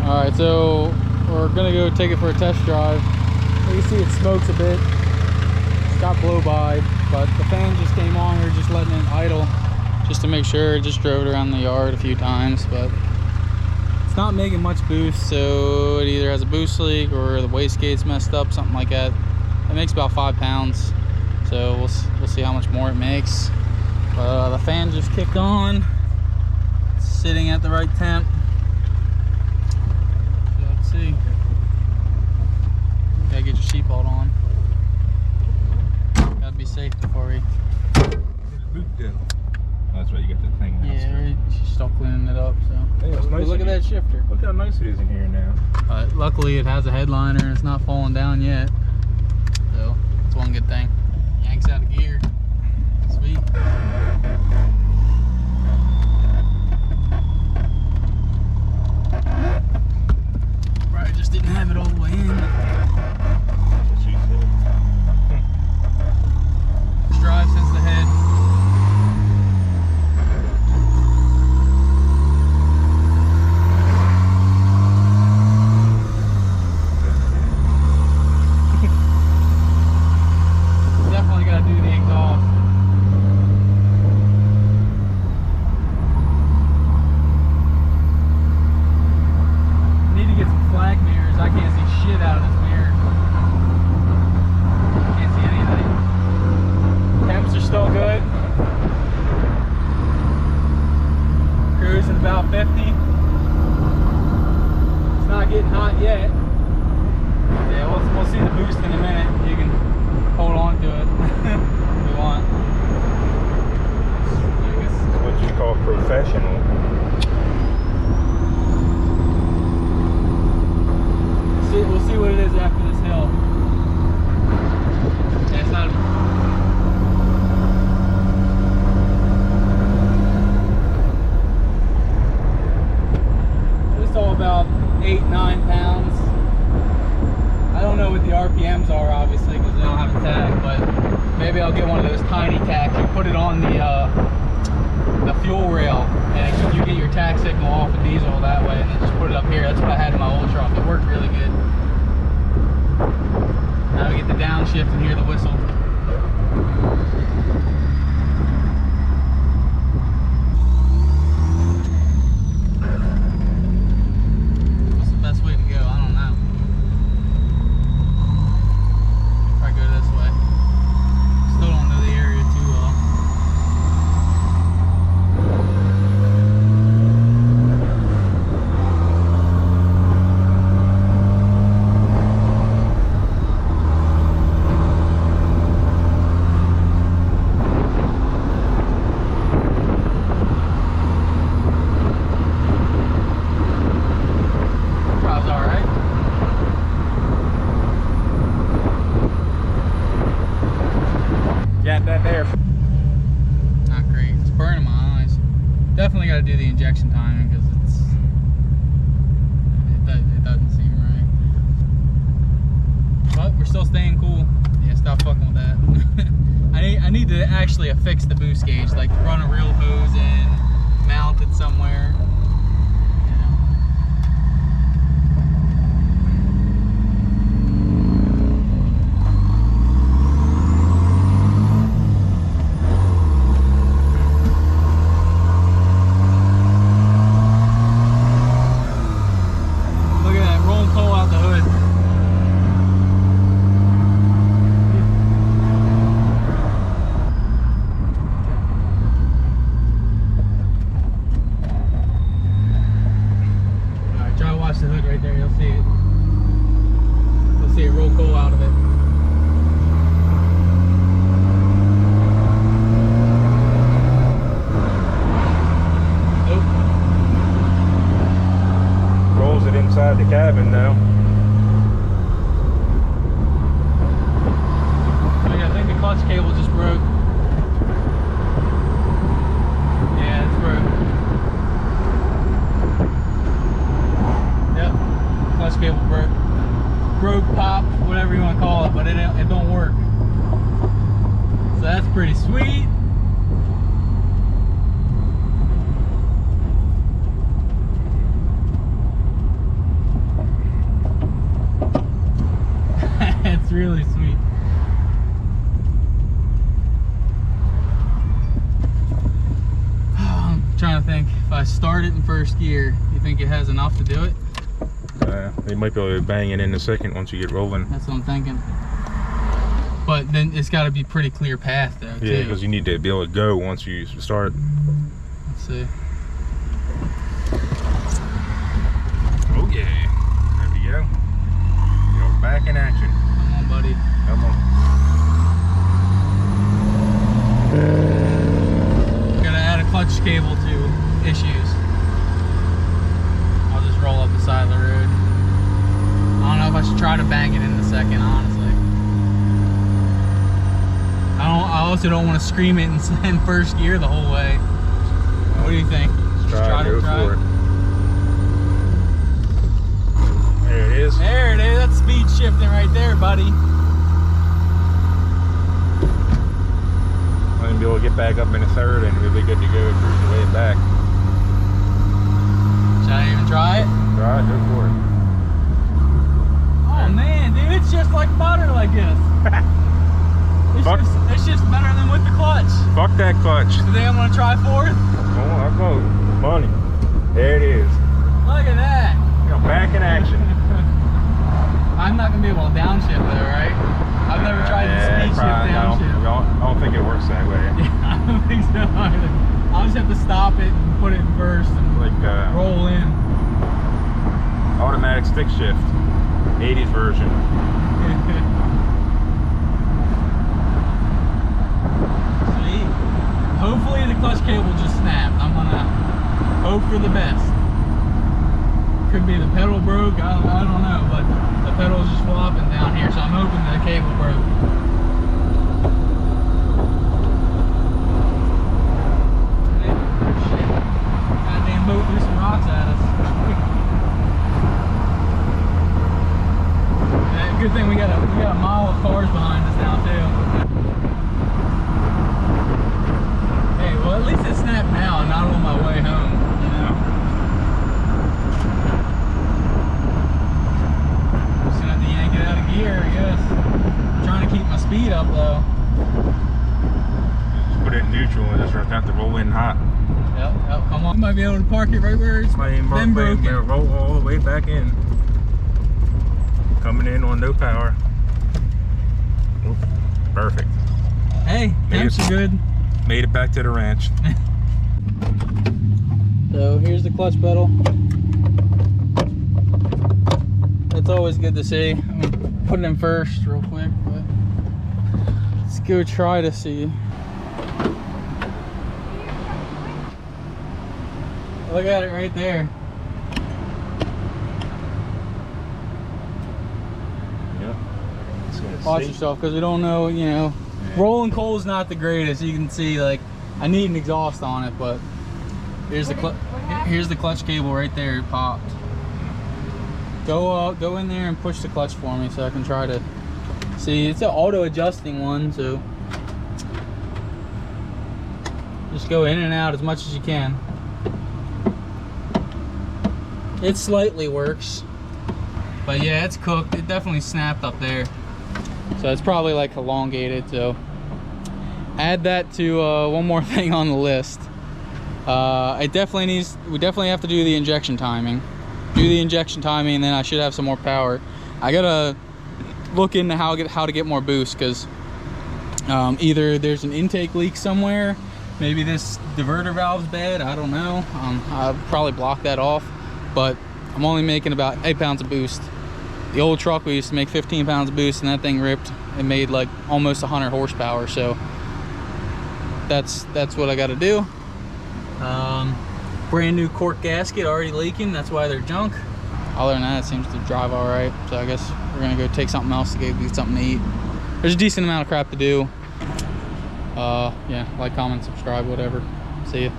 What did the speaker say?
Alright, so we're gonna go take it for a test drive. You can see it smokes a bit. It's got blow by, but the fan just came on. We're just letting it idle just to make sure. Just drove it around the yard a few times, but it's not making much boost, so it either has a boost leak or the wastegate's messed up, something like that. It makes about 5 pounds, so we'll see how much more it makes. The fan just kicked on. It's sitting at the right temp. So let's see. Gotta get your seatbelt on. Gotta be safe before we. That's right, you got the thing. Yeah, she's still cleaning it up. So hey, nice look at that shifter. Look how nice it is in here now. Luckily, it has a headliner and it's not falling down yet. So that's one good thing. Yanks out of gear. Sweet. Probably just didn't have it all the way in. Let's drive since the head. Definitely got to do the exhaust. Need to get some flag mirrors. I can't see shit out of this mirror. Can't see anything. Temps are still good. Cruising about 50. It's not getting hot yet. Yeah, we'll see the boost in a minute. You can hold on to it if you want. What you call professional. We'll see what it is after this hill. Yeah, it's not. It's all about 8-9 pounds. I don't know what the RPMs are, obviously, because they don't have a tag, but maybe I'll get one of those tiny tags. You put it on the fuel rail, and you get your tag signal off of diesel that way, and then just put it up here. That's what I had in my old truck. It worked really good. Now we get the downshift and hear the whistle. What's the best way to go? I don't know. Probably go this way. Still don't know the area too well. Drives all right. Got that there. Not great. It's burning my eyes. Definitely got to do the injection timing because it doesn't seem right. But we're still staying cool. Yeah, stop fucking with that. I need to actually affix the boost gauge, like run a real hose in, mount it somewhere. Look at that, rolling coal out the hood. Alright, try to watch the hood right there, you'll see it. You'll see it roll coal out of it. Rolls it inside the cabin now. Oh yeah, I think the clutch cable just broke. Yeah, it's broke. Yep, clutch cable broke. Broke, pop, whatever you want to call it, but it don't work. So that's pretty sweet. really sweet. I'm trying to think, if I start it in first gear, you think it has enough to do it? They might be able to bang it in the second once you get rolling. That's what I'm thinking. But then it's got to be pretty clear path though, Yeah, because you need to be able to go once you start. Let's see. Oh yeah, there we go. You're back in action. Come on, buddy. Come on. Gotta add a clutch cable to issues. I'll just roll up the side of the road. I don't know if I should try to bang it in the second, honestly. I also don't want to scream it in first gear the whole way. What do you think? Try go for it. There it is. There it is. That's speed shifting right there, buddy. I'm gonna be able to get back up in a third and we'll be good to go cruise the way back. Should I even try it? Try it, go for it. Oh man, dude, it's just like butter like this. It's just better than with the clutch. Fuck that clutch. Today I'm gonna try fourth. Oh, I'll go. Money. There it is. Look at that. You're back in action. I'm not gonna be able to downshift though, right? I've never tried to speed shift downshift. I don't think it works that way. Yeah, I don't think so either. I'll just have to stop it and put it in first and Like roll in. automatic stick shift, 80s version. Sweet. Hopefully the clutch cable just snapped. I'm gonna hope for the best. Could be the pedal broke, I don't know, but the pedal's just flopping down here, so I'm hoping the cable broke. Shit. Goddamn boat threw some rocks at us. Yeah, good thing we got a mile of cars behind us now too. Hey, well at least it snapped now and not on my way home, you know. Just gonna have to yank it out of gear, I guess. I'm trying to keep my speed up though. Just put it in neutral and just have to roll in hot. Yep, come on. You might be able to park it right where it's been broken. Roll all the way back in. Coming in on no power. Oop, perfect. Hey, temps are good. Made it back to the ranch. So here's the clutch pedal. That's always good to see. I'm gonna put it in first real quick, but let's go try to see. Look at it right there. Yep. Watch yourself, because we don't know, you know. Yeah. Rolling coal's not the greatest. You can see, like, I need an exhaust on it, but here's the clutch cable right there. It popped. Go in there and push the clutch for me so I can try to see. It's an auto adjusting one, so just go in and out as much as you can. It slightly works, but yeah, it's cooked. It definitely snapped up there, so it's probably like elongated. So add that to one more thing on the list. We definitely have to do the injection timing. Do the injection timing, and then I should have some more power. I gotta look into how to get more boost, because either there's an intake leak somewhere, maybe this diverter valve's bad, I don't know. I'll probably block that off, but I'm only making about 8 pounds of boost. The old truck we used to make 15 pounds of boost, and that thing ripped. It made like almost 100 horsepower, so that's what I got to do. Brand new cork gasket already leaking, that's why they're junk. Other than that, it seems to drive all right, so I guess we're gonna go take something else to get something to eat. There's a decent amount of crap to do. Yeah, like, comment, subscribe, whatever. See ya.